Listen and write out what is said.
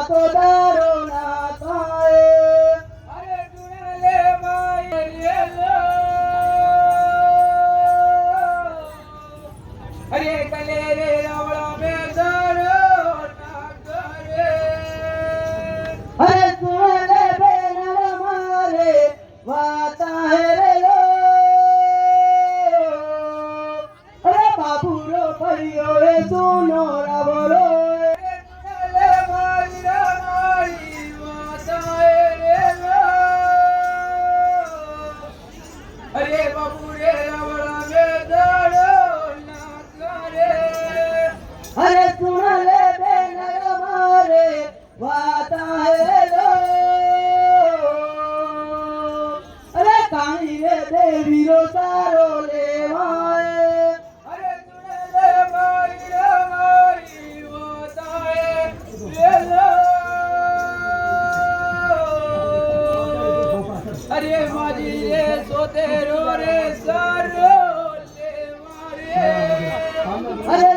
तो दारो ना थाए अरे जुड़ले माई रे लो अरे कले रे रवड़ा में दारो ना करे अरे सुनले बेनर मारे वाता है रे लो अरे बाबू रो परियो रे सुनो रवरो जुड़ले माई रे माई वाताए रे लो अरे बाबू रे रवड़ा में दारो ना करे अरे सुनले बेनर मारे वाता है रे लो अरे काई रे देवी रो सारो लेवाए अरे जुड़ले माई रे माई वाताए रे लो अरे माजी रे सोतेरो रे सारो ले मारे अरे